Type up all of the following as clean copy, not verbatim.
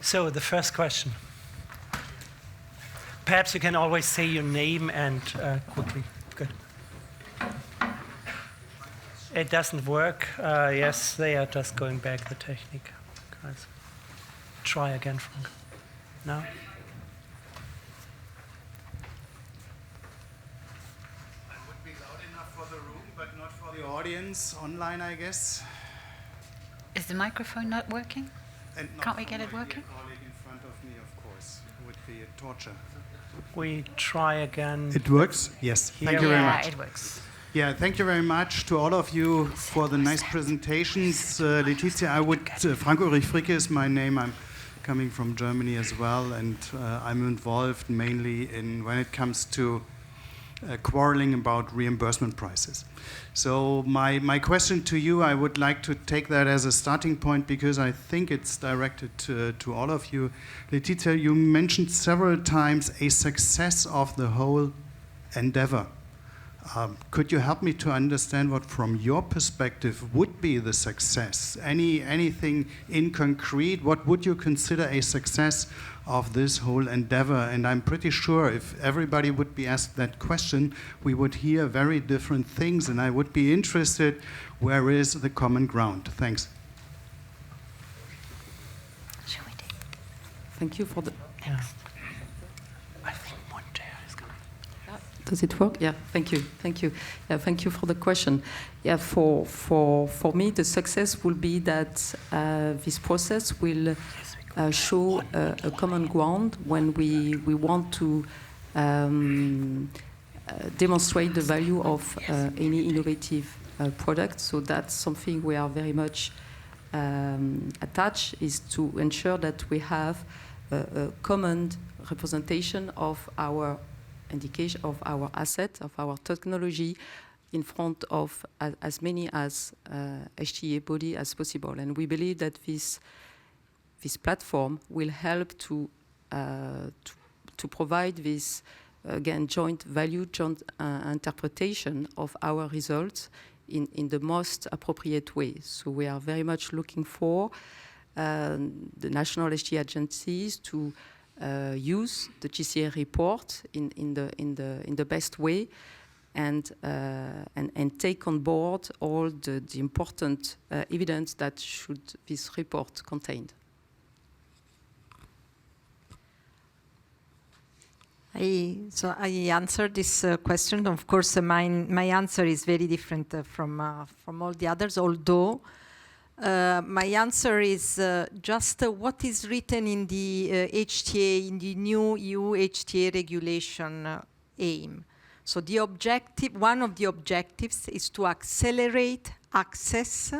So the first question. Perhaps you can always say your name and quickly. Good. It doesn't work. Yes, they are just going back the technique. Guys, try again, Frank. No? I would be loud enough for the room, but not for the audience online, I guess. Is the microphone not working? And Can't we get it working? A colleague in front of me, of course, would be a torture. We try again. It works? Yes. Thank you very much. Yeah, it works. Yeah, thank you very much to all of you for the nice presentations. Laetitia, Frank Ulrich Fricke is my name. I'm coming from Germany as well, and I'm involved mainly in when it comes to quarreling about reimbursement prices. So my question to you, I would like to take that as a starting point because I think it's directed to all of you. Laetitia, you mentioned several times a success of the whole endeavor. Could you help me to understand what, from your perspective, would be the success? Anything in concrete? What would you consider a success of this whole endeavor? And I'm pretty sure if everybody would be asked that question, we would hear very different things. And I would be interested, where is the common ground? Thanks. Shall we take? Thank you for the. Yeah. I think one chair is coming. Does it work? Yeah, thank you. Thank you. Yeah, thank you for the question. Yeah, for me, the success will be that this process will show a common ground when we want to demonstrate the value of any innovative product. So that's something we are very much attached, is to ensure that we have a common representation of our indication of our assets, of our technology, in front of as many as HTA body as possible. And we believe that this platform will help to provide this, again, joint value, joint interpretation of our results in the most appropriate way. So we are very much looking for the national HTA agencies to use the GCA report in the best way, and take on board all the important evidence that should this report contain. I answered this question. Of course, my answer is very different from all the others, although my answer is just what is written in the HTA, in the new EU HTA regulation aim. So the objective, one of the objectives is to accelerate access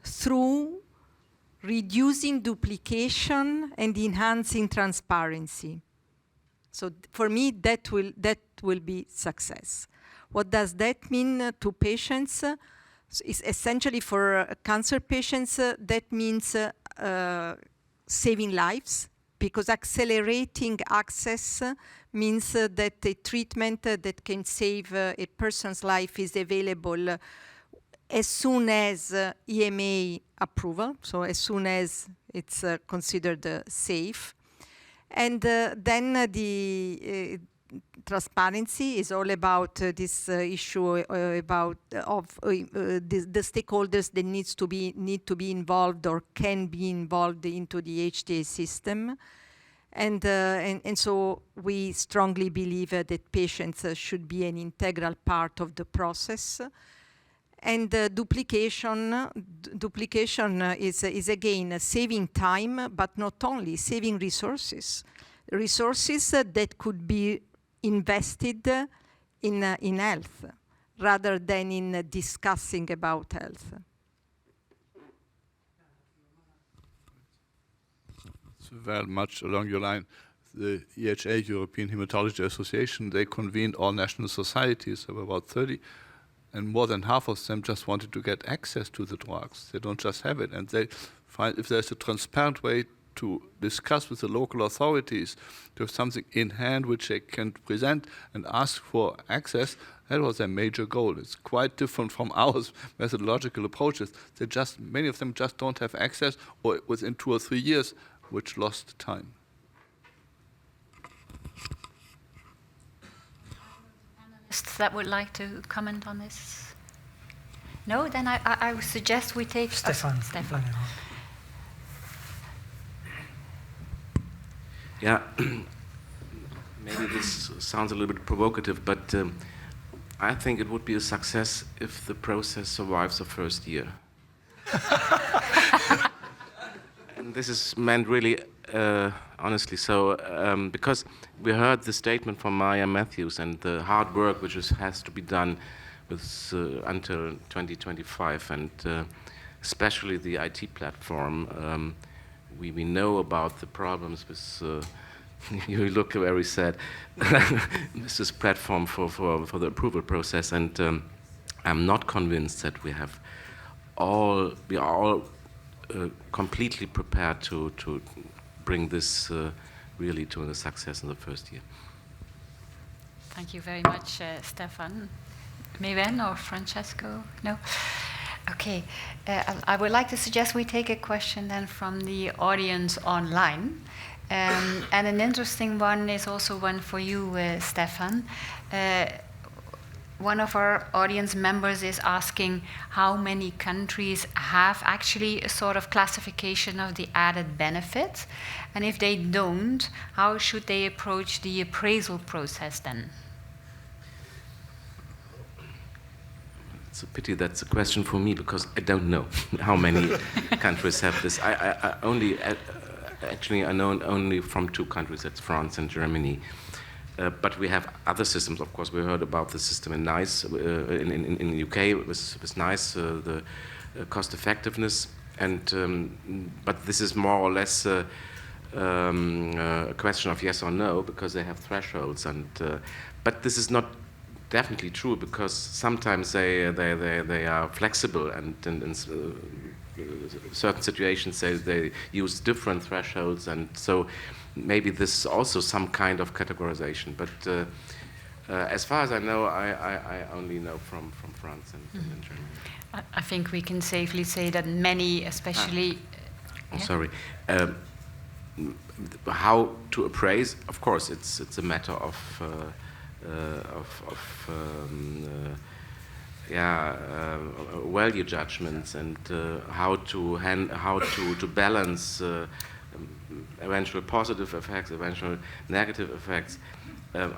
through reducing duplication and enhancing transparency. So for me, that will be success. What does that mean to patients? Is essentially for cancer patients, that means saving lives, because accelerating access means that a treatment that can save a person's life is available as soon as EMA approval, so as soon as it's considered safe. And then the transparency is all about this issue about the stakeholders that need to be involved or can be involved into the HTA system, and so we strongly believe that patients should be an integral part of the process. And duplication is again saving time, but not only saving resources that could be invested in health rather than in discussing about health. So very much along your line. The EHA, European Hematology Association, they convened all national societies of about 30, and more than half of them just wanted to get access to the drugs. They don't just have it, and they find if there's a transparent way to discuss with the local authorities, to have something in hand which they can present and ask for access. That was their major goal. It's quite different from our methodological approaches. Many of them just don't have access, or within 2 or 3 years, which lost time. Panelists that would like to comment on this? No? Then I would suggest we take Stefan. Stefan. Yeah, maybe this sounds a little bit provocative, but I think it would be a success if the process survives the first year. And this is meant really honestly. So, because we heard the statement from Maya Matthews and the hard work which has to be done with, until 2025, and especially the IT platform. We know about the problems with, you look very sad, this platform for the approval process, and I'm not convinced that we are all completely prepared to bring this really to a success in the first year. Thank you very much, Stefan. Maiwenn or Francesco? No? Okay. I would like to suggest we take a question then from the audience online. And an interesting one is also one for you, Stefan. One of our audience members is asking how many countries have actually a sort of classification of the added benefits, and if they don't, how should they approach the appraisal process then? It's a pity that's a question for me, because I don't know how many countries have this. I only, actually I know only from 2 countries, that's France and Germany. But we have other systems, of course. We heard about the system in NICE, in the UK. It was NICE, the cost effectiveness. And, but this is more or less a question of yes or no, because they have thresholds. And, but this is not definitely true, because sometimes they are flexible, and in certain situations they use different thresholds, and so maybe this is also some kind of categorization. But as far as I know, I only know from France and Germany. I think we can safely say that many, especially... Sorry. How to appraise? Of course, it's a matter of value judgments, and how to balance eventual positive effects, eventual negative effects.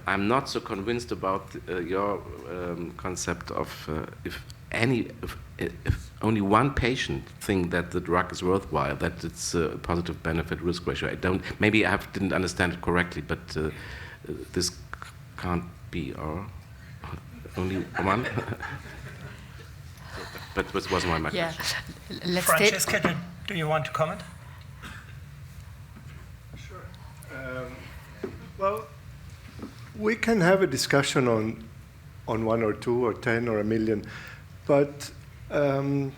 I'm not so convinced about your concept of if only one patient think that the drug is worthwhile, that it's a positive benefit-risk ratio. Maybe I didn't understand it correctly, but this can't be, or only one. But this wasn't my question. Let's Francesco, do you want to comment? Sure. Well, we can have a discussion on 1 or 2 or 10 or 1 million, but the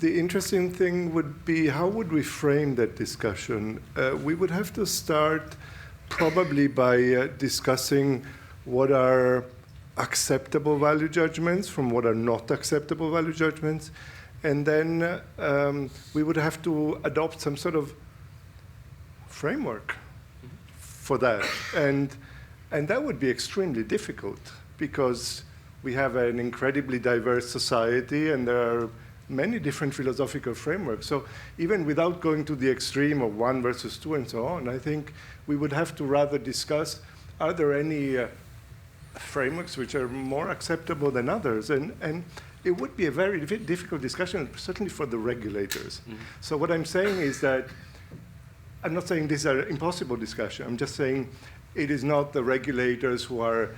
interesting thing would be, how would we frame that discussion? We would have to start probably by discussing what are acceptable value judgments from what are not acceptable value judgments, and then we would have to adopt some sort of framework for that, and that would be extremely difficult, because we have an incredibly diverse society, and there are many different philosophical frameworks. So even without going to the extreme of 1 versus 2 and so on, I think we would have to rather discuss, are there any frameworks which are more acceptable than others? And it would be a very difficult discussion, certainly for the regulators. Mm-hmm. So what I'm saying is that, I'm not saying these are impossible discussions, I'm just saying it is not the regulators who are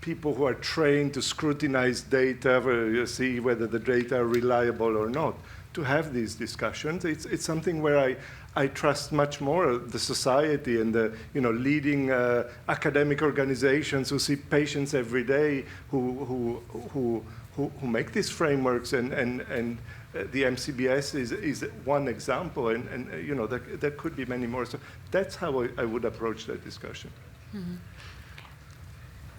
people who are trained to scrutinize data, to see whether the data are reliable or not, to have these discussions. It's something where I trust much more the society and the leading academic organizations who see patients every day, who make these frameworks and the MCBS is one example, and you know, there could be many more. So that's how I would approach that discussion. Mm-hmm.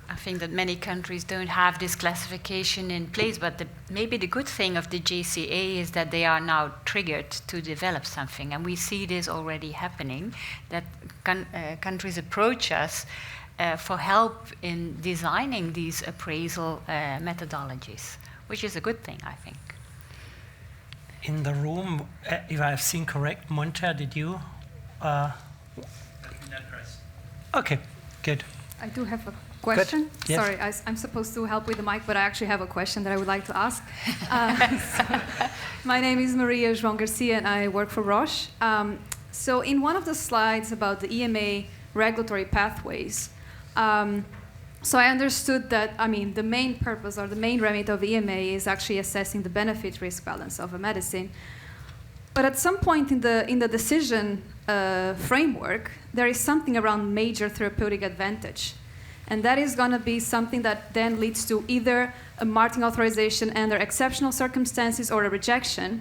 I think that many countries don't have this classification in place, but maybe the good thing of the JCA is that they are now triggered to develop something, and we see this already happening, that countries approach us for help in designing these appraisal methodologies, which is a good thing, I think. In the room, if I've seen correct, Monta, did you? Okay, good. I do have a question. Yes. Sorry, I'm supposed to help with the mic, but I actually have a question that I would like to ask. My name is Maria João Garcia, and I work for Roche. So in one of the slides about the EMA regulatory pathways, so I understood that, I mean, the main purpose or the main remit of EMA is actually assessing the benefit-risk balance of a medicine. But at some point in the decision framework, there is something around major therapeutic advantage. And that is going to be something that then leads to either a marketing authorization under exceptional circumstances or a rejection.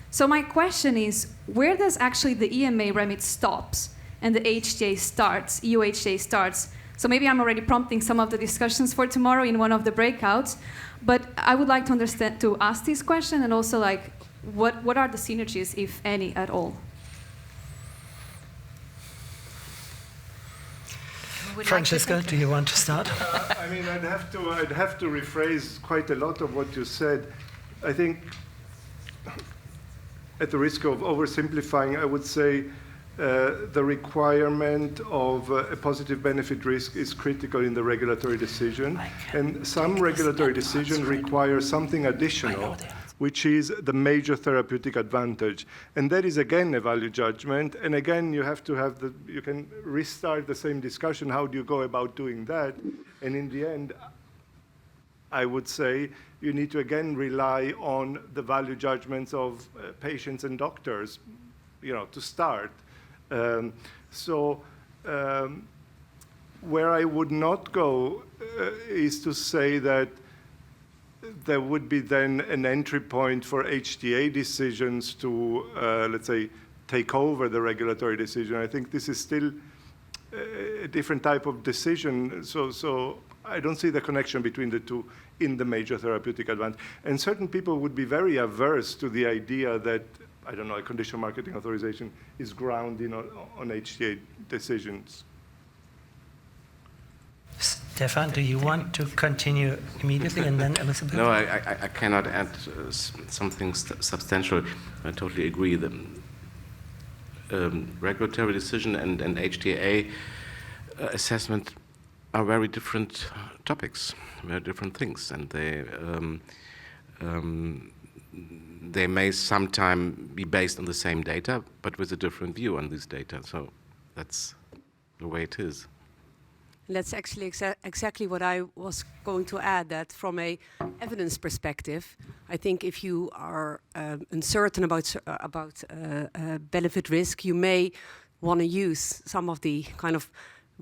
So my question is, where does actually the EMA remit stops and the HTA starts, EU HTA starts? So maybe I'm already prompting some of the discussions for tomorrow in one of the breakouts, but I would like to ask this question, and also like, what are the synergies, if any, at all? Francesco, do you want to start? I mean, I'd have to rephrase quite a lot of what you said. I think, at the risk of oversimplifying, I would say the requirement of a positive benefit risk is critical in the regulatory decision, and some regulatory decisions require something additional, which is the major therapeutic advantage. And that is, again, a value judgment. And again, you have to have you can restart the same discussion. How do you go about doing that? And in the end, I would say you need to, again, rely on the value judgments of patients and doctors, you know, to start. Where I would not go is to say that there would be then an entry point for HTA decisions to, let's say, take over the regulatory decision. I think this is still a different type of decision. So I don't see the connection between the two in the major therapeutic advantage. And certain people would be very averse to the idea that, I don't know, a conditional marketing authorization is grounded on HTA decisions. Stefan, do you want to continue immediately, and then Elisabeth? No, I cannot add something substantial. I totally agree. The regulatory decision and HTA assessment are very different topics, very different things, and they may sometime be based on the same data, but with a different view on these data. So that's the way it is. That's actually exactly what I was going to add, that from a evidence perspective, I think if you are uncertain about benefit risk, you may want to use some of the kind of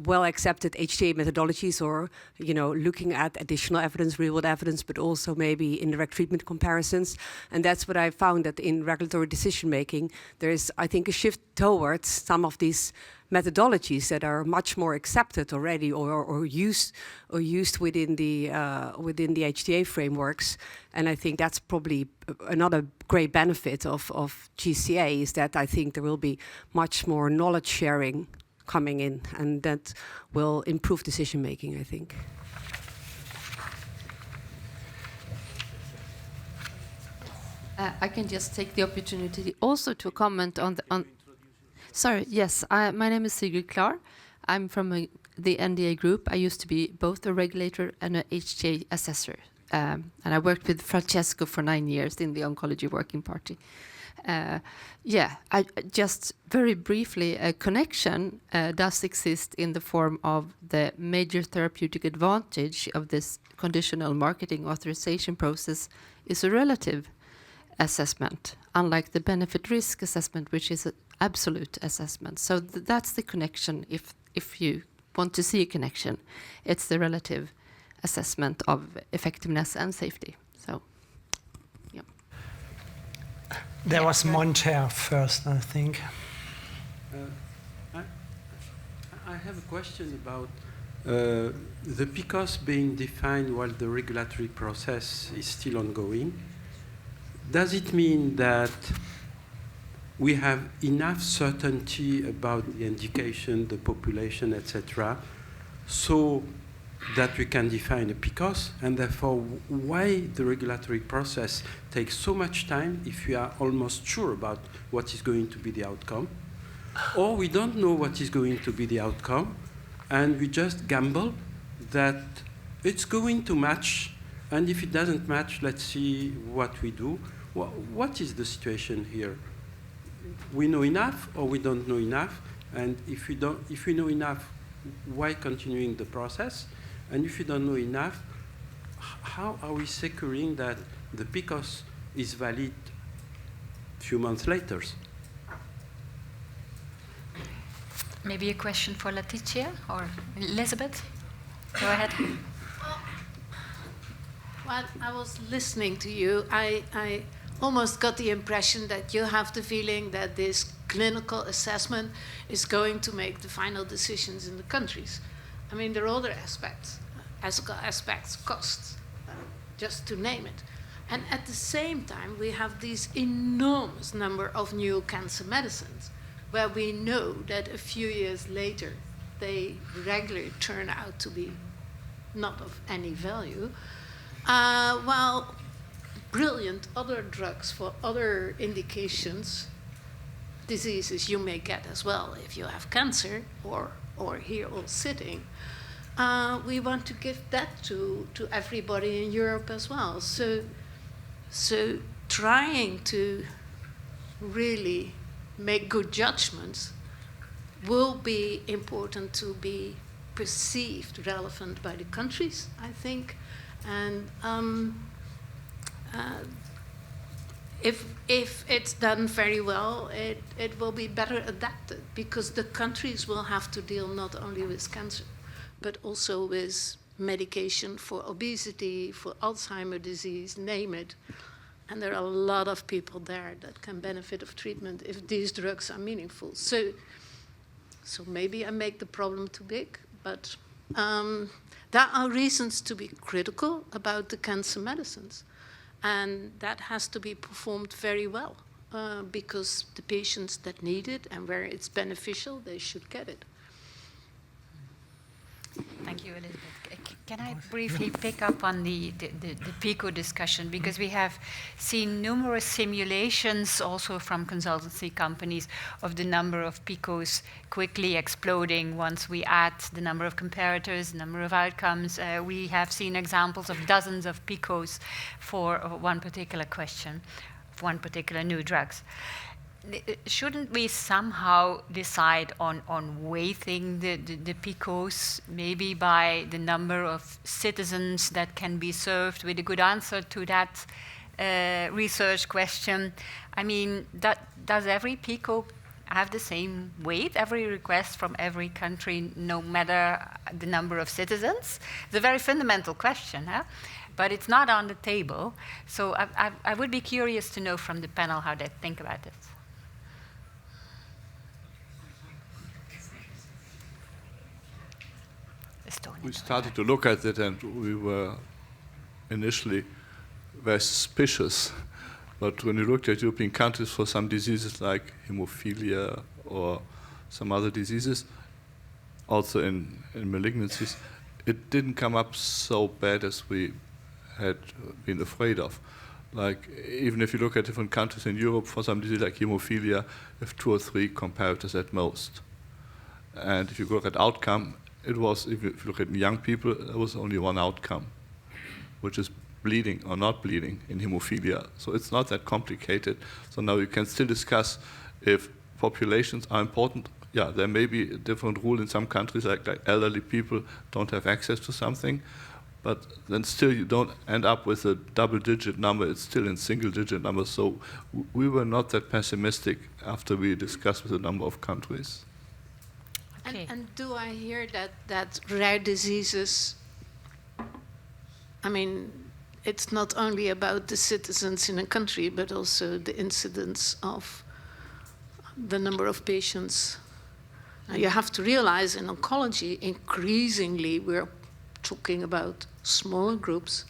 well-accepted HTA methodologies, or, you know, looking at additional evidence, real-world evidence, but also maybe indirect treatment comparisons. And that's what I found, that in regulatory decision-making, there is, I think, a shift towards some of these methodologies that are much more accepted already, or used within the HTA frameworks. And I think that's probably another great benefit of GCA, is that I think there will be much more knowledge sharing coming in, and that will improve decision making, I think. I can just take the opportunity also to comment on Sorry, yes, my name is Sigrid Klar. I'm from the NDA group. I used to be both a regulator and an HTA assessor. And I worked with Francesco for 9 years in the Oncology Working Party. I just very briefly, a connection does exist in the form of the major therapeutic advantage of this conditional marketing authorization process is a relative assessment, unlike the benefit risk assessment, which is an absolute assessment. So that's the connection. If you want to see a connection, it's the relative assessment of effectiveness and safety. So, yeah. There was Monter first, I think. I have a question about the PCOS being defined while the regulatory process is still ongoing. Does it mean that we have enough certainty about the indication, the population, etc., so that we can define a PCOS, and therefore why the regulatory process takes so much time if we are almost sure about what is going to be the outcome, or we don't know what is going to be the outcome, and we just gamble that it's going to match, and if it doesn't match, let's see what we do. What is the situation here? We know enough, or we don't know enough, and if we know enough, why continuing the process? And if you don't know enough, how are we securing that the PCOS is valid a few months later? Maybe a question for Laetitia or Elisabeth? Go ahead. While I was listening to you, I almost got the impression that you have the feeling that this clinical assessment is going to make the final decisions in the countries. I mean, there are other aspects, costs, just to name it. And at the same time, we have this enormous number of new cancer medicines, where we know that a few years later, they regularly turn out to be not of any value, while brilliant other drugs for other indications, diseases you may get as well if you have cancer, or here all sitting, we want to give that to everybody in Europe as well. So trying to really make good judgments will be important to be perceived relevant by the countries, I think. And if it's done very well, it will be better adapted, because the countries will have to deal not only with cancer, but also with medication for obesity, for Alzheimer's disease, name it. And there are a lot of people there that can benefit of treatment if these drugs are meaningful. So maybe I make the problem too big, but there are reasons to be critical about the cancer medicines. And that has to be performed very well, because the patients that need it and where it's beneficial, they should get it. Thank you, Elisabeth. Can I briefly pick up on the PICO discussion? Because we have seen numerous simulations also from consultancy companies of the number of PICOs quickly exploding once we add the number of comparators, the number of outcomes. We have seen examples of dozens of PICOs for one particular question, one particular new drugs. Shouldn't we somehow decide on weighting the PICOs, maybe by the number of citizens that can be served, with a good answer to that research question? I mean, does every PICO have the same weight, every request from every country, no matter the number of citizens? It's a very fundamental question, huh? But it's not on the table. So I would be curious to know from the panel how they think about this. We started to look at it, and we were initially very suspicious. But when we looked at European countries for some diseases like hemophilia or some other diseases, also in malignancies, it didn't come up so bad as we had been afraid of. Like, even if you look at different countries in Europe, for some disease like hemophilia, you have 2 or 3 comparators at most. And if you look at outcome, it was, if you look at young people, there was only one outcome, which is bleeding or not bleeding in hemophilia. So it's not that complicated. So now you can still discuss if populations are important. Yeah, there may be a different rule in some countries, like elderly people don't have access to something, but then still you don't end up with a double-digit number. It's still in single-digit numbers. So we were not that pessimistic after we discussed with a number of countries. Okay. And do I hear that rare diseases, I mean, it's not only about the citizens in a country, but also the incidence of the number of patients. You have to realize in oncology, increasingly we're talking about small groups.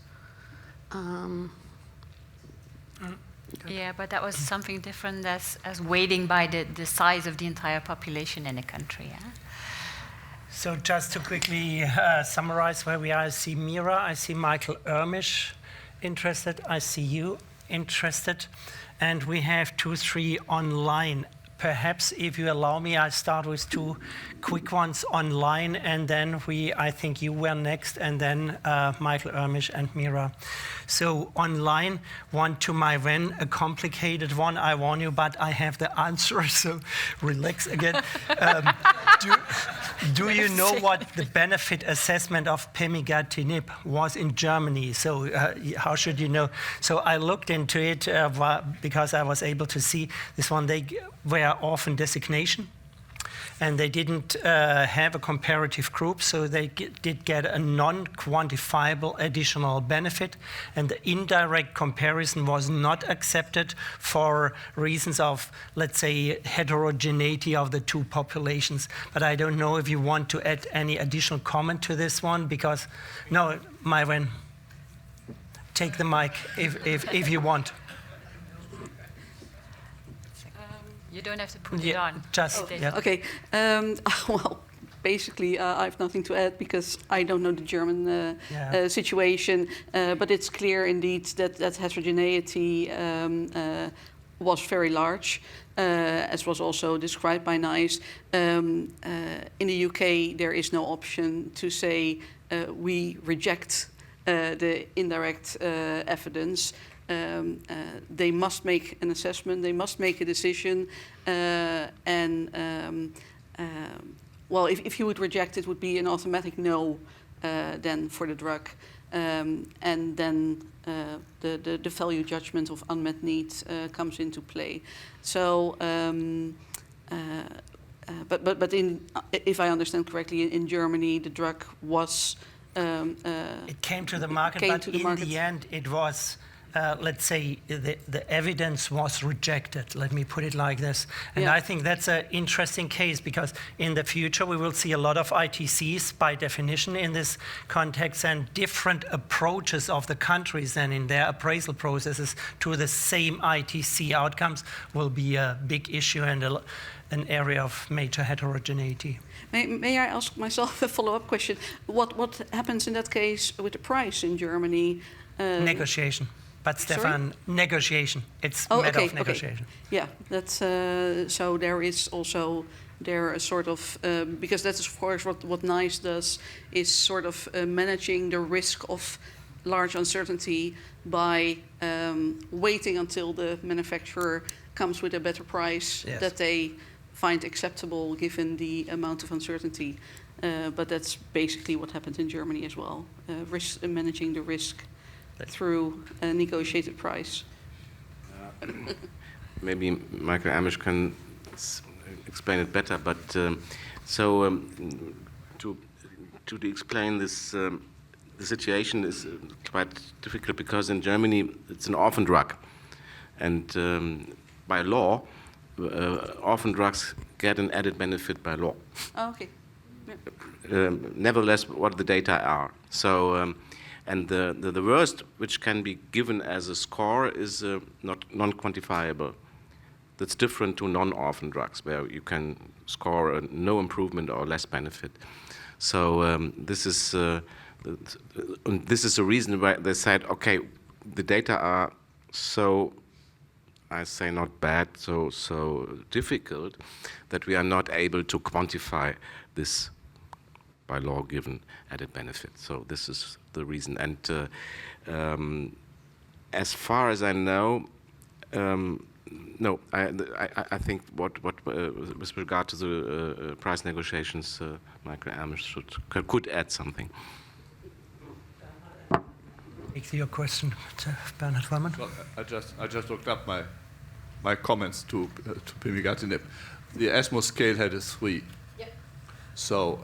Yeah, but that was something different as weighting by the size of the entire population in a country. Yeah? So just to quickly summarize where we are, I see Mira, I see Michael Ermisch interested, I see you interested, and we have 2, 3 online. Perhaps if you allow me, I start with 2 quick ones online, and then I think you were next, and then Michael Ermisch and Mira. So online, one to Maiwenn, a complicated one, I warn you, but I have the answer, so relax again. Do you know what the benefit assessment of pemigatinib was in Germany? So how should you know? So I looked into it because I was able to see this one. They were orphan designation, and they didn't have a comparative group, so they did get a non-quantifiable additional benefit, and the indirect comparison was not accepted for reasons of, let's say, heterogeneity of the 2 populations. But I don't know if you want to add any additional comment to this one, because, no, Maiwenn, take the mic if you want. You don't have to put it on. Just, yeah. Okay. Well, basically, I have nothing to add because I don't know the German situation. But it's clear indeed that heterogeneity was very large, as was also described by NICE. In the UK, there is no option to say we reject the indirect evidence. They must make an assessment, they must make a decision, well, if you would reject it, would be an automatic no then for the drug, and then the value judgment of unmet needs comes into play. So, but if I understand correctly, in Germany, the drug was it came to the market, but in the end, it was. Let's say the evidence was rejected, let me put it like this. And I think that's an interesting case, because in the future we will see a lot of ITCs by definition in this context, and different approaches of the countries and in their appraisal processes to the same ITC outcomes will be a big issue and an area of major heterogeneity. May I ask myself a follow-up question? What happens in that case with the price in Germany? Negotiation. But Stefan, negotiation. It's a matter of negotiation. Okay. Yeah, that's so there is also there a sort of because that's of course what NICE does is sort of managing the risk of large uncertainty by waiting until the manufacturer comes with a better price that they find acceptable given the amount of uncertainty. But that's basically what happened in Germany as well. Managing the risk through a negotiated price. Maybe Michael Ermisch can explain it better, but to explain this, the situation is quite difficult because in Germany it's an orphan drug, and by law, orphan drugs get an added benefit by law. Oh, okay. Nevertheless, what the data are. So. And the worst which can be given as a score is not non-quantifiable. That's different to non-orphan drugs, where you can score no improvement or less benefit. So this is the reason why they said, okay, the data are so, I say not bad, so difficult that we are not able to quantify this by law given added benefit. So this is the reason. And as far as I know, no, I think what with regard to the price negotiations, Michael Ermisch could add something. Take your question, Bernhard Wörmann. Well, I just looked up my comments to pemigatinib. The ESMO scale had a 3. Yep. So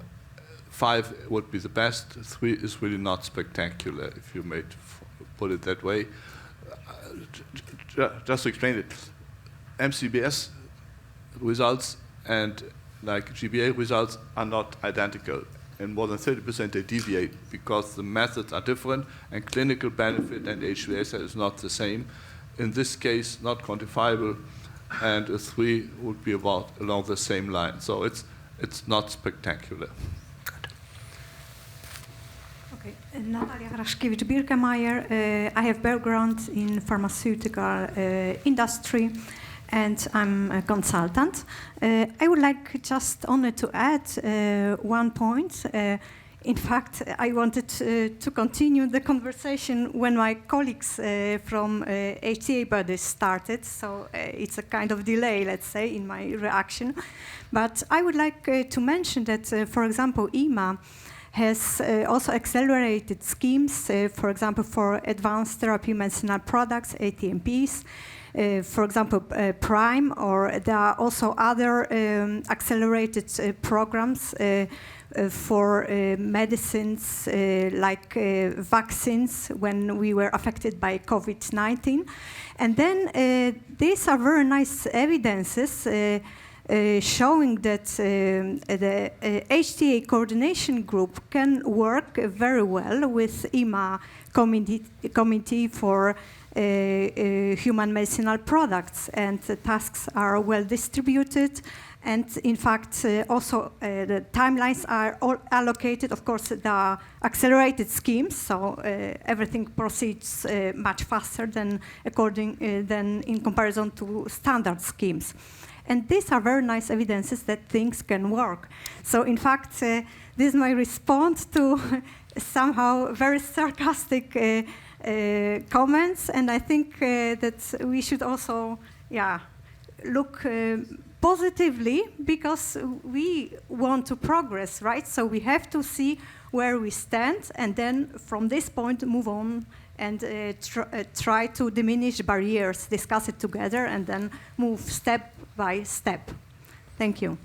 5 would be the best. 3 is really not spectacular if you made put it that way. Just to explain it, MCBS results and like GBA results are not identical. In more than 30% they deviate because the methods are different and clinical benefit and HVS is not the same. In this case, not quantifiable, and a 3 would be about along the same line. So it's not spectacular. Okay, Natalia Hraszkiewicz-Birkemeyer. I have background in pharmaceutical industry, and I'm a consultant. I would like just only to add one point. In fact, I wanted to continue the conversation when my colleagues from HTA bodies started, so it's a kind of delay, let's say, in my reaction. But I would like to mention that, for example, EMA has also accelerated schemes, for example, for advanced therapy medicinal products, ATMPs, for example, PRIME, or there are also other accelerated programs for medicines like vaccines when we were affected by COVID-19. And then these are very nice evidences showing that the HTA coordination group can work very well with EMA committee for human medicinal products, and the tasks are well distributed. And in fact, also the timelines are all allocated. Of course, there are accelerated schemes, so everything proceeds much faster than in comparison to standard schemes. And these are very nice evidences that things can work. So in fact, this is my response to somehow very sarcastic comments. And I think that we should also, look positively, because we want to progress, right? So we have to see where we stand, and then from this point move on and try to diminish barriers, discuss it together, and then move step by step. Thank you.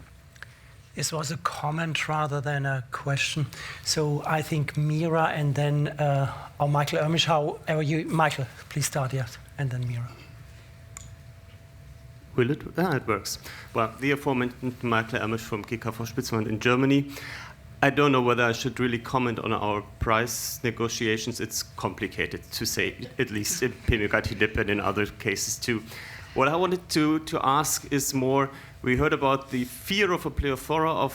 This was a comment rather than a question. So I think Mira and then Michael Ermisch, however you... Michael, please start, yes, and then Mira. Will it? It works. Well, the aforementioned Michael Ermisch from GKV Spitzmann in Germany. I don't know whether I should really comment on our price negotiations. It's complicated, to say, at least in Pignatti and in other cases too. What I wanted to ask is more, we heard about the fear of a plethora of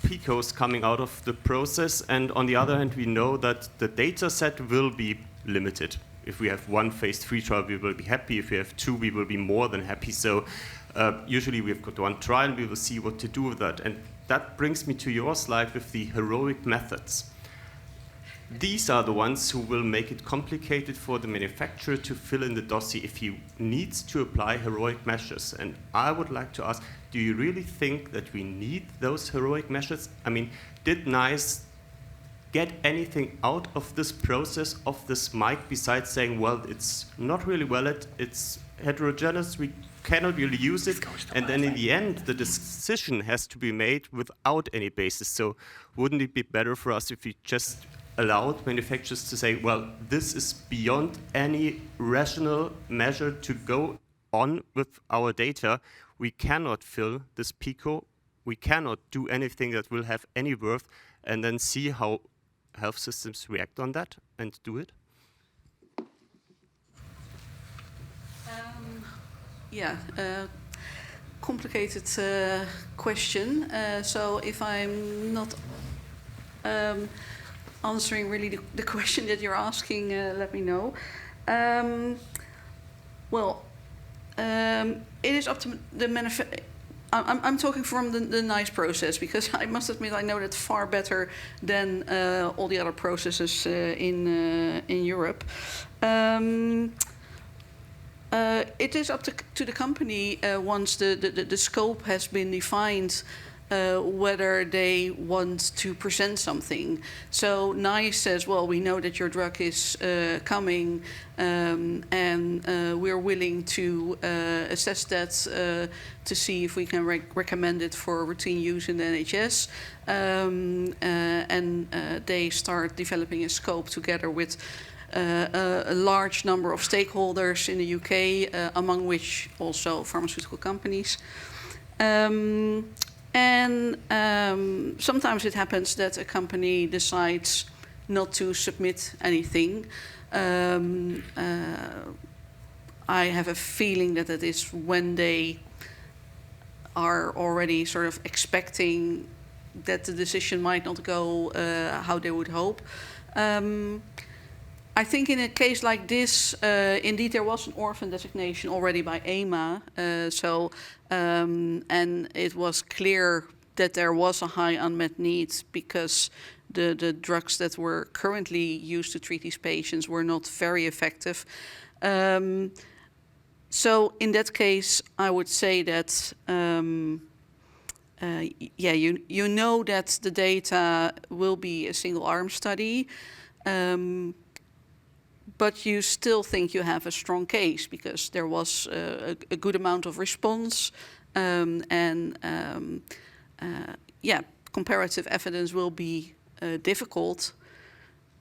PICOs coming out of the process, and on the other hand, we know that the data set will be limited. If we have one phase 3 trial, we will be happy. If we have 2, we will be more than happy. So usually we've got one trial, and we will see what to do with that. And that brings me to your slide with the heroic methods. These are the ones who will make it complicated for the manufacturer to fill in the dossier if he needs to apply heroic measures. And I would like to ask, do you really think that we need those heroic measures? I mean, did NICE get anything out of this process of this mic besides saying, well, it's not really valid, it's heterogeneous, we cannot really use it, and then in the end, the decision has to be made without any basis. So wouldn't it be better for us if we just allowed manufacturers to say, well, this is beyond any rational measure to go on with our data. We cannot fill this PICO. We cannot do anything that will have any worth, and then see how health systems react on that and do it? Complicated question. So if I'm not answering really the question that you're asking, let me know. It is up to the manufacturer. I'm talking from the NICE process, because I must admit I know that far better than all the other processes in Europe. It is up to the company once the scope has been defined, whether they want to present something. So NICE says, well, we know that your drug is coming, and we're willing to assess that to see if we can recommend it for routine use in the NHS. And they start developing a scope together with a large number of stakeholders in the UK, among which also pharmaceutical companies. Sometimes it happens that a company decides not to submit anything. I have a feeling that it is when they are already sort of expecting that the decision might not go how they would hope. I think in a case like this, indeed there was an orphan designation already by EMA, and it was clear that there was a high unmet need because the drugs that were currently used to treat these patients were not very effective. So in that case, I would say that you know that the data will be a single arm study, but you still think you have a strong case because there was a good amount of response, comparative evidence will be difficult.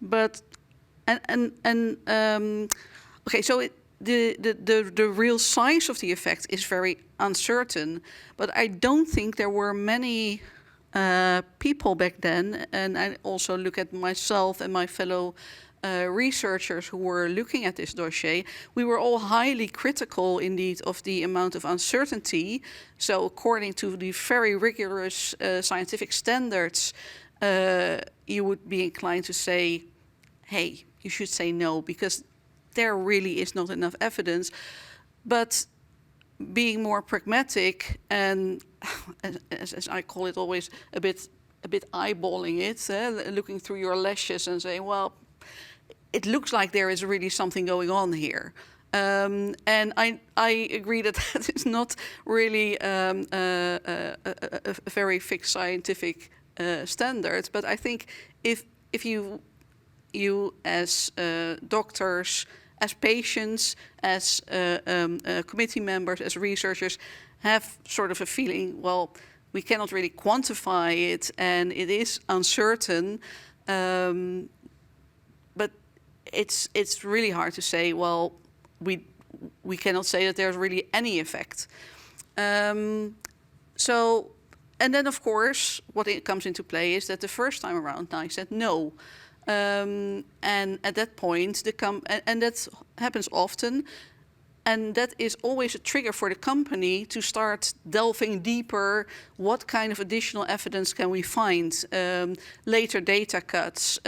But okay, so the real size of the effect is very uncertain, but I don't think there were many people back then, and I also look at myself and my fellow researchers who were looking at this dossier. We were all highly critical indeed of the amount of uncertainty. So according to the very rigorous scientific standards, you would be inclined to say, hey, you should say no, because there really is not enough evidence. But being more pragmatic and, as I call it always, a bit eyeballing it, looking through your lashes and saying, well, it looks like there is really something going on here. And I agree that that is not really a very fixed scientific standard. But I think if you as doctors, as patients, as committee members, as researchers, have sort of a feeling, well, we cannot really quantify it and it is uncertain, but it's really hard to say, well, we cannot say that there's really any effect. So, and then of course, what comes into play is that the first time around, I said no. And at that point, and that happens often, and that is always a trigger for the company to start delving deeper. What kind of additional evidence can we find? Later data cuts,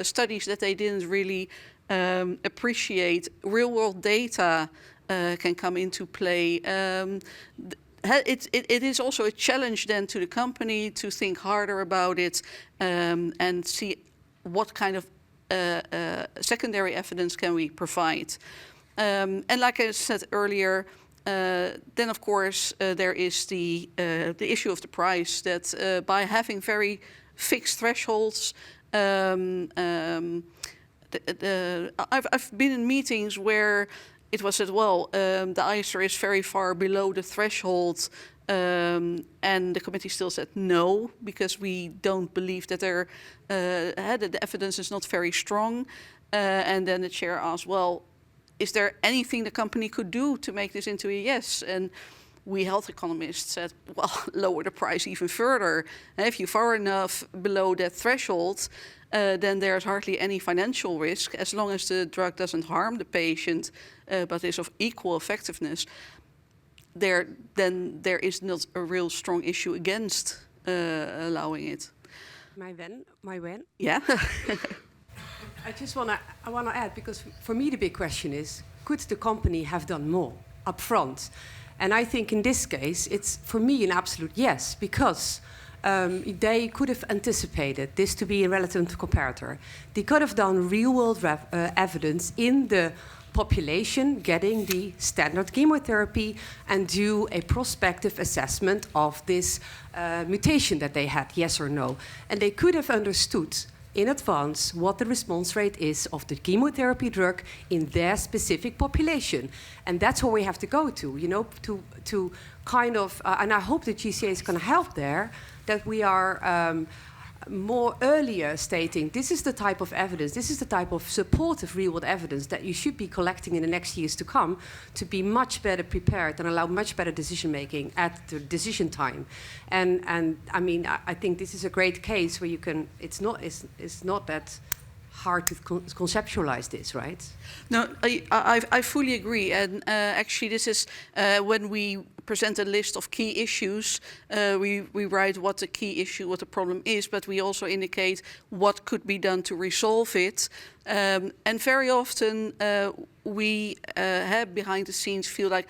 studies that they didn't really appreciate. Real-world data can come into play. It is also a challenge then to the company to think harder about it and see what kind of secondary evidence can we provide. And like I said earlier, then of course there is the issue of the price, that by having very fixed thresholds, I've been in meetings where it was said, well, the ICER is very far below the threshold, and the committee still said no, because we don't believe that the evidence is not very strong. And then the chair asked, well, is there anything the company could do to make this into a yes? And we health economists said, well, lower the price even further. And if you're far enough below that threshold, then there's hardly any financial risk, as long as the drug doesn't harm the patient, but is of equal effectiveness. Then there is not a real strong issue against allowing it. Maiwenn? Yeah. I want to add, because for me the big question is, could the company have done more upfront? And I think in this case, it's for me an absolute yes, because they could have anticipated this to be a relevant comparator. They could have done real-world evidence in the population getting the standard chemotherapy and do a prospective assessment of this mutation that they had, yes or no. And they could have understood in advance what the response rate is of the chemotherapy drug in their specific population. And that's where we have to go to, you know, to kind of, and I hope the GCA is going to help there, that we are more earlier stating this is the type of evidence, this is the type of supportive real-world evidence that you should be collecting in the next years to come to be much better prepared and allow much better decision-making at the decision time. And I mean, I think this is a great case where you can, it's not that hard to conceptualize this, right? No, I fully agree. And actually, this is when we present a list of key issues, we write what the key issue, what the problem is, but we also indicate what could be done to resolve it. And very often we have behind the scenes feel like,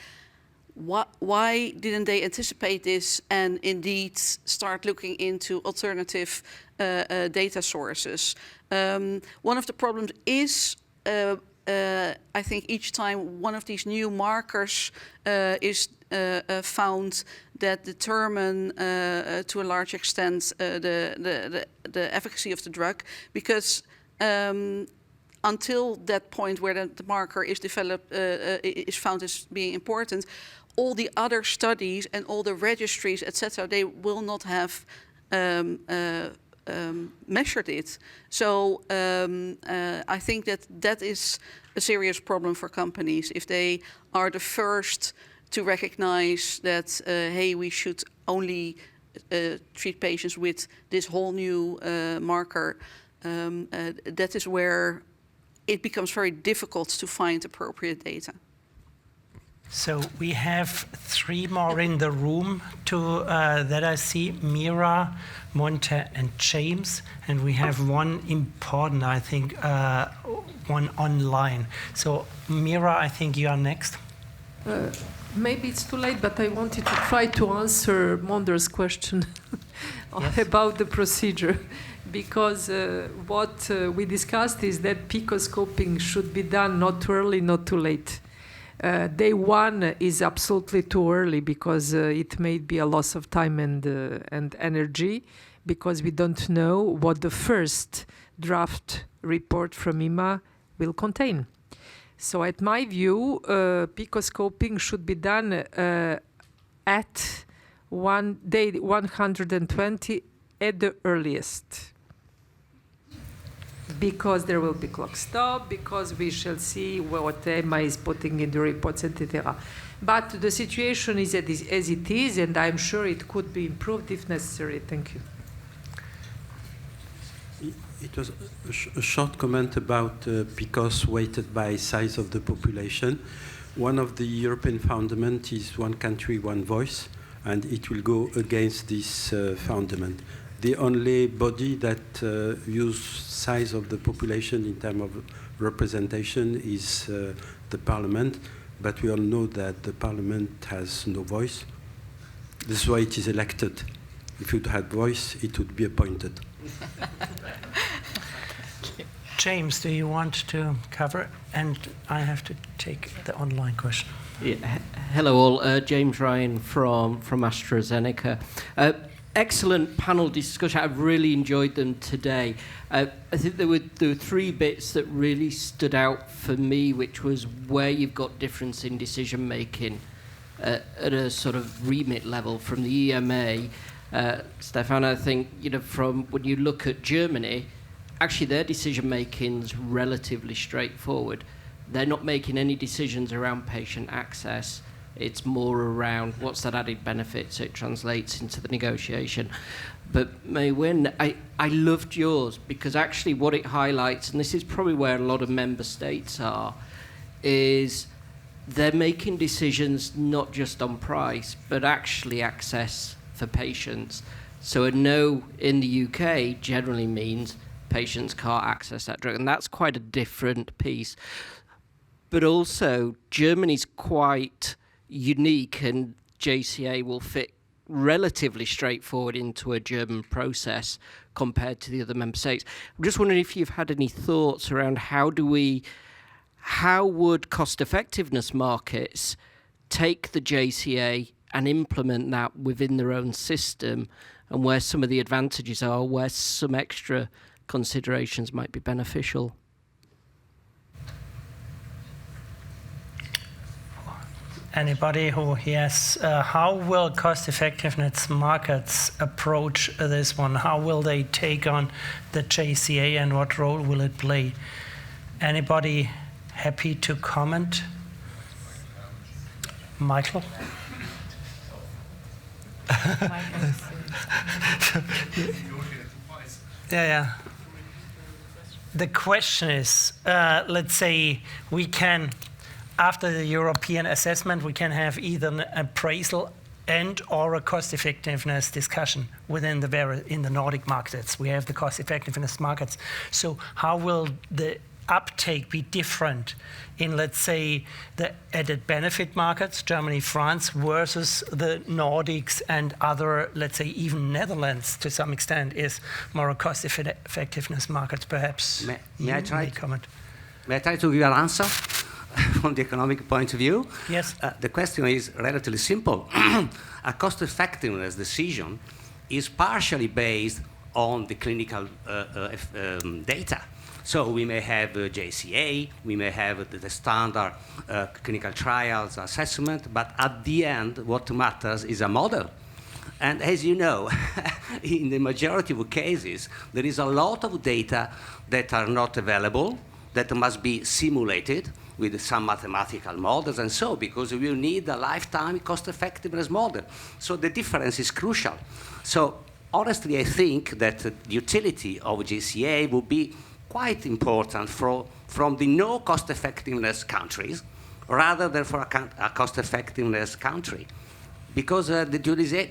why didn't they anticipate this and indeed start looking into alternative data sources? One of the problems is, I think each time one of these new markers is found that determine to a large extent the efficacy of the drug, because until that point where the marker is developed, is found as being important, all the other studies and all the registries, etc., they will not have measured it. So I think that is a serious problem for companies if they are the first to recognize that, hey, we should only treat patients with this whole new marker. That is where it becomes very difficult to find appropriate data. So we have 3 more in the room that I see, Mira, Monte, and James. And we have one important, I think, one online. So Mira, I think you are next. Maybe it's too late, but I wanted to try to answer Monder's question about the procedure. Because what we discussed is that picoscoping should be done not too early, not too late. Day 1 is absolutely too early because it may be a loss of time and energy, because we don't know what the first draft report from EMA will contain. So at my view, picoscoping should be done at day 120 at the earliest. Because there will be clock stop, because we shall see what EMA is putting in the reports, etc. But the situation is as it is, and I'm sure it could be improved if necessary. Thank you. It was a short comment about PICOS weighted by size of the population. One of the European fundament is one country, one voice, and it will go against this fundament. The only body that views size of the population in terms of representation is the parliament, but we all know that the parliament has no voice. This is why it is elected. If it had voice, it would be appointed. James, do you want to cover? And I have to take the online question. Yeah. Hello all, James Ryan from AstraZeneca. Excellent panel discussion. I've really enjoyed them today. I think there were 3 bits that really stood out for me, which was where you've got difference in decision making at a sort of remit level from the EMA. Stefan, I think, from when you look at Germany, actually their decision making's relatively straightforward. They're not making any decisions around patient access. It's more around what's that added benefit, so it translates into the negotiation. But Maiwenn, I loved yours because actually what it highlights, and this is probably where a lot of member states are, is they're making decisions not just on price, but actually access for patients. So a no in the UK generally means patients can't access that drug, and that's quite a different piece. But also, Germany's quite unique, and JCA will fit relatively straightforward into a German process compared to the other member states. I'm just wondering if you've had any thoughts around how would cost effectiveness markets take the JCA and implement that within their own system, and where some of the advantages are, where some extra considerations might be beneficial. Anybody who yes? How will cost-effectiveness markets approach this one? How will they take on the JCA and what role will it play? Anybody happy to comment? Michael? Yeah. The question is, let's say we can, after the European assessment, we can have either an appraisal and or a cost-effectiveness discussion within in the Nordic markets. We have the cost-effectiveness markets. So how will the uptake be different in, let's say, the added benefit markets, Germany, France, versus the Nordics and other, let's say, even Netherlands to some extent is more a cost-effectiveness markets, perhaps? May I try? Comment. May I try to give an answer from the economic point of view? Yes. The question is relatively simple. A cost-effectiveness decision is partially based on the clinical data. So we may have JCA, we may have the standard clinical trials assessment, but at the end, what matters is a model. And as you know, in the majority of cases, there is a lot of data that are not available, that must be simulated with some mathematical models and so, because we will need a lifetime cost-effectiveness model. So the difference is crucial. So honestly, I think that the utility of JCA will be quite important from the no cost-effectiveness countries rather than for a cost-effectiveness country, because the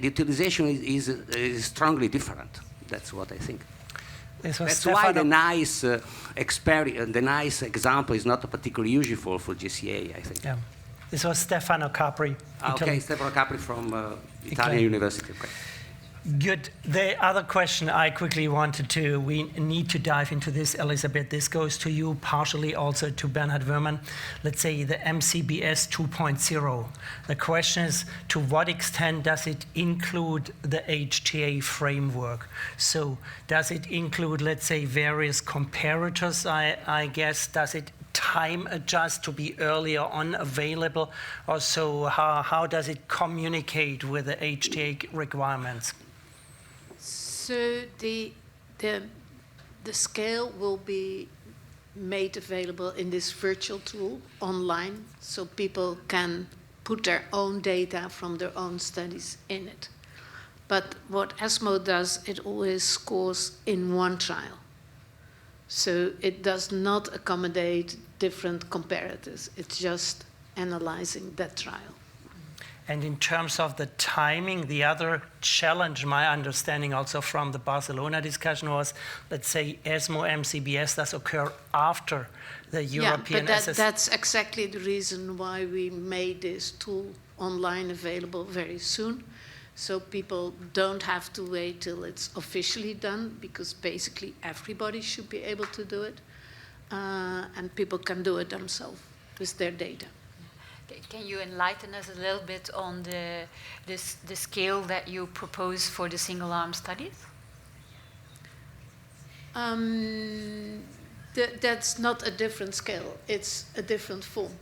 utilization is strongly different. That's what I think. That's why the nice the nice example is not particularly useful for GCA, I think. Yeah. This was Stefano Capri. Okay, Stefano Capri from Italian University. Okay. Good. The other question I quickly wanted to, we need to dive into this, Elisabeth. This goes to you, partially also to Bernhard Wörmann. Let's say the MCBS 2.0. The question is, to what extent does it include the HTA framework? So does it include, let's say, various comparators, I guess? Does it time adjust to be earlier on available? Also, how does it communicate with the HTA requirements? So the scale will be made available in this virtual tool online, so people can put their own data from their own studies in it. But what ESMO does, it always scores in one trial. So it does not accommodate different comparators. It's just analyzing that trial. And in terms of the timing, the other challenge, my understanding also from the Barcelona discussion was, let's say, ESMO MCBS does occur after the European but that's exactly the reason why we made this tool online available very soon. So people don't have to wait till it's officially done, because basically everybody should be able to do it. And people can do it themselves with their data. Can you enlighten us a little bit on the scale that you propose for the single-arm studies? That's not a different scale. It's a different form.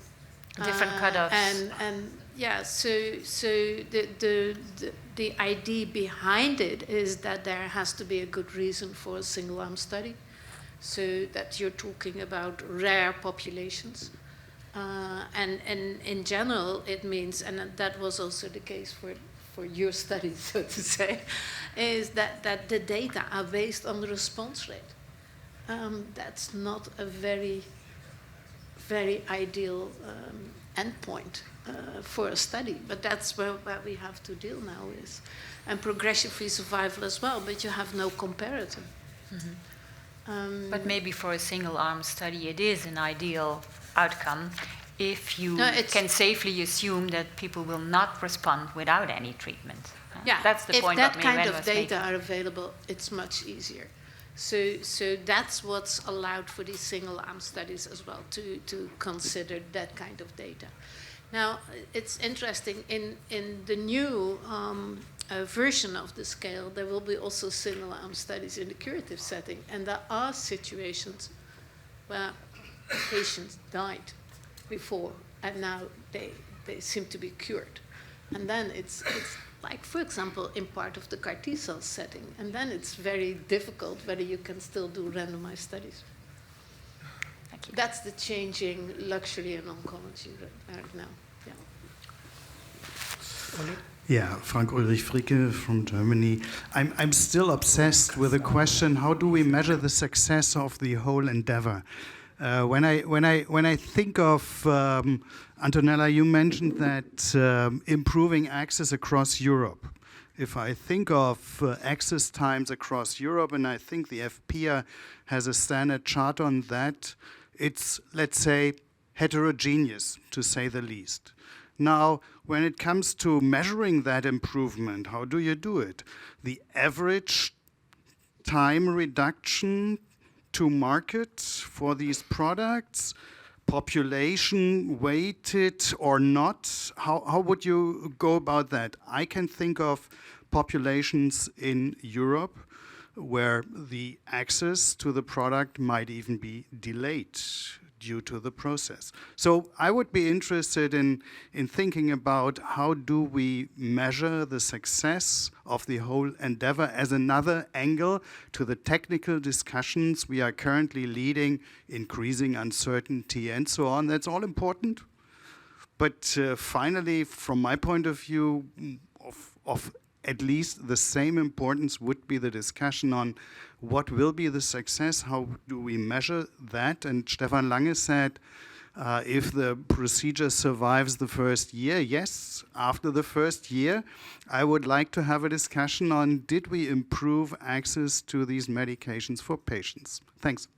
Different cutoffs. And yeah, so the idea behind it is that there has to be a good reason for a single-arm study, so that you're talking about rare populations. And in general, it means, and that was also the case for your study, so to say, is that the data are based on the response rate. That's not a very, very ideal endpoint for a study, but that's where we have to deal now with. And progression-free survival as well, but you have no comparator. Mm-hmm. But maybe for a single-arm study, it is an ideal outcome if you can safely assume that people will not respond without any treatment. Yeah, that's the point that that kind of was data making. are available, it's much easier. So that's what's allowed for these single-arm studies as well, to consider that kind of data. Now, it's interesting, in the new version of the scale, there will be also single-arm studies in the curative setting, and there are situations where patients died before, and now they seem to be cured. And then it's like, for example, in part of the CAR T cell setting. And then it's very difficult whether you can still do randomized studies. That's the changing luxury in oncology right now. Yeah. Yeah, Frank-Ulrich Fricke from Germany. I'm still obsessed with the question: how do we measure the success of the whole endeavor? When I think of Antonella, you mentioned that improving access across Europe. If I think of access times across Europe, and I think the FPIA has a standard chart on that, it's, let's say, heterogeneous, to say the least. Now, when it comes to measuring that improvement, how do you do it? The average time reduction to market for these products, population weighted or not? How would you go about that? I can think of populations in Europe where the access to the product might even be delayed due to the process. So I would be interested in thinking about how do we measure the success of the whole endeavor as another angle to the technical discussions we are currently leading, increasing uncertainty and so on. That's all important. But finally, from my point of view, of at least the same importance would be the discussion on what will be the success, how do we measure that? And Stefan Lange said, if the procedure survives the first year, yes, after the first year, I would like to have a discussion on did we improve access to these medications for patients? Thanks.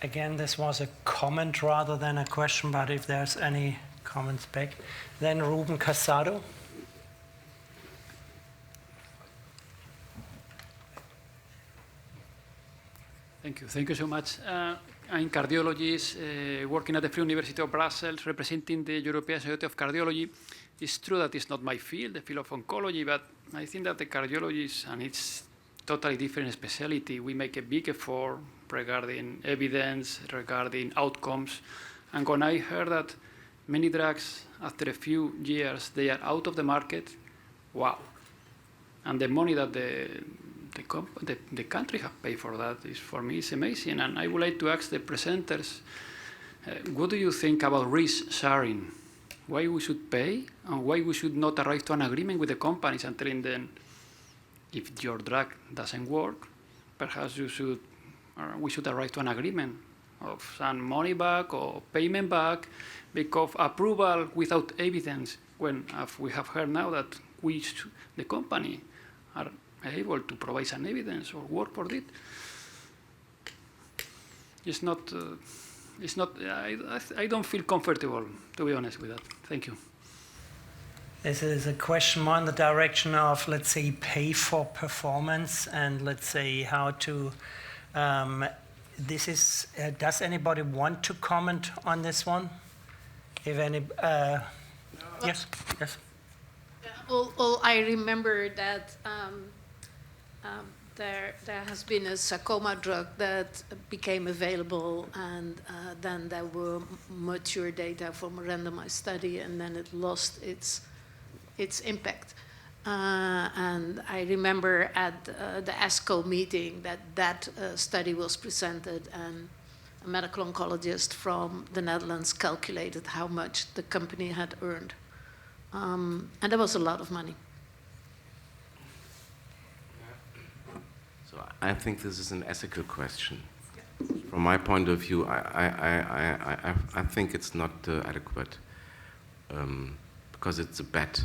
Again, this was a comment rather than a question, but if there's any comments back. Then Ruben Casado. Thank you so much. I'm a cardiologist working at the Free University of Brussels, representing the European Society of Cardiology. It's true that it's not my field, the field of oncology, but I think that the cardiologists, and it's totally different specialty, we make a big effort regarding evidence, regarding outcomes. And when I heard that many drugs, after a few years, they are out of the market, wow. And the money that the country have paid for that is, for me, is amazing. And I would like to ask the presenters, what do you think about risk sharing? Why we should pay and why we should not arrive to an agreement with the companies and telling them, if your drug doesn't work, perhaps we should arrive to an agreement of some money back or payment back, because approval without evidence, when we have heard now that the company are able to provide some evidence or work for it. It's not. I don't feel comfortable, to be honest with that. Thank you. This is a question more in the direction of, let's say, pay for performance, and let's say how to. This is. Does anybody want to comment on this one? If any. Yes. Yes. Well, I remember that. There has been a sarcoma drug that became available, and then there were mature data from a randomized study, and then it lost its impact. And I remember at the ASCO meeting that study was presented, and a medical oncologist from the Netherlands calculated how much the company had earned. And that was a lot of money. I think this is an ethical question. From my point of view, I think it's not adequate because it's a bet,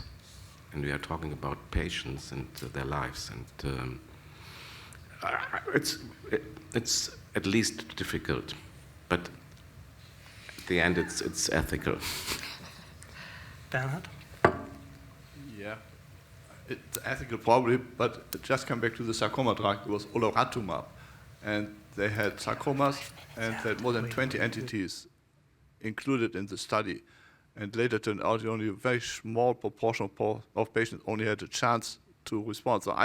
and we are talking about patients and their lives, and it's at least difficult, but at the end it's ethical. Bernhard? Yeah. It's ethical probably, but just come back to the sarcoma drug. It was olaratumab, and they had sarcomas, and they had more than 20 entities included in the study. And later turned out only a very small proportion of patients only had a chance to respond. So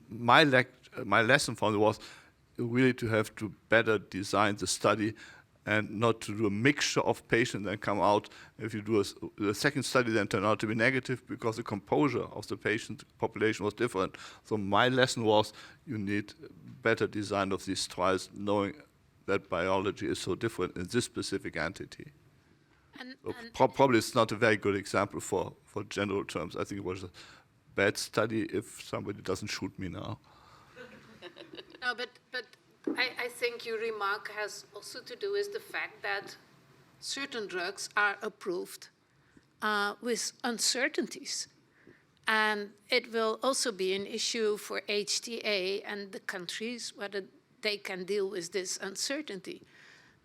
my lesson from it was really to have to better design the study and not to do a mixture of patients and come out, if you do a second study, then turn out to be negative because the composure of the patient population was different. So my lesson was you need better design of these trials, knowing that biology is so different in this specific entity. So probably it's not a very good example for general terms. I think it was a bad study if somebody doesn't shoot me now. No, but I think your remark has also to do with the fact that certain drugs are approved with uncertainties. And it will also be an issue for HTA and the countries whether they can deal with this uncertainty.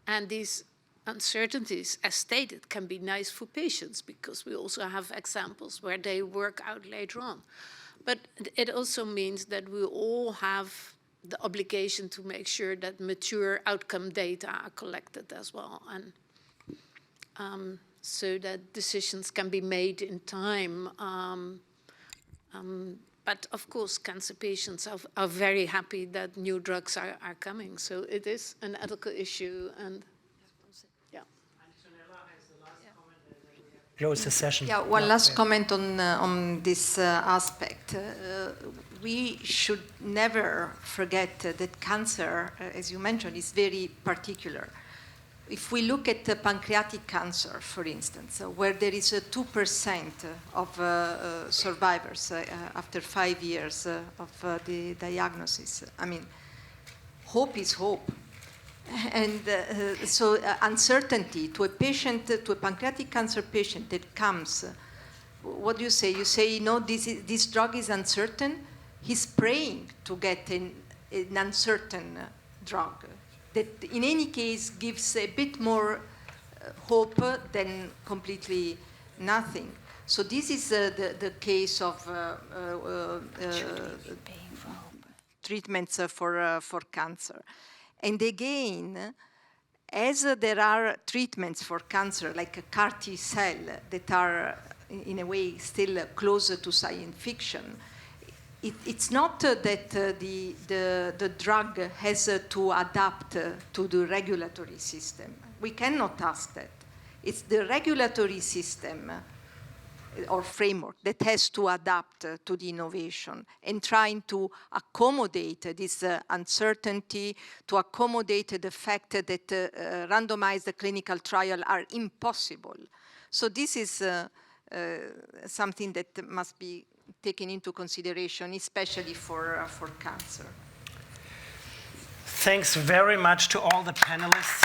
And these uncertainties, as stated, can be nice for patients because we also have examples where they work out later on. But it also means that we all have the obligation to make sure that mature outcome data are collected as well, and so that decisions can be made in time. But of course, cancer patients are very happy that new drugs are coming. So it is an ethical issue, and yeah. Close the session. Yeah, one last comment on this aspect. We should never forget that cancer, as you mentioned, is very particular. If we look at pancreatic cancer, for instance, where there is 2% of survivors after 5 years of the diagnosis, I mean, hope is hope. And so uncertainty to a patient, to a pancreatic cancer patient that comes, what do you say? You say, no, this drug is uncertain. He's praying to get an uncertain drug that in any case gives a bit more hope than completely nothing. So this is the case of treatments for cancer. And again, as there are treatments for cancer, like a CAR T cell, that are in a way still closer to science fiction, it's not that the drug has to adapt to the regulatory system. We cannot ask that. It's the regulatory system or framework that has to adapt to the innovation and trying to accommodate this uncertainty, to accommodate the fact that randomized clinical trials are impossible. So this is something that must be taken into consideration, especially for cancer. Thanks very much to all the panelists.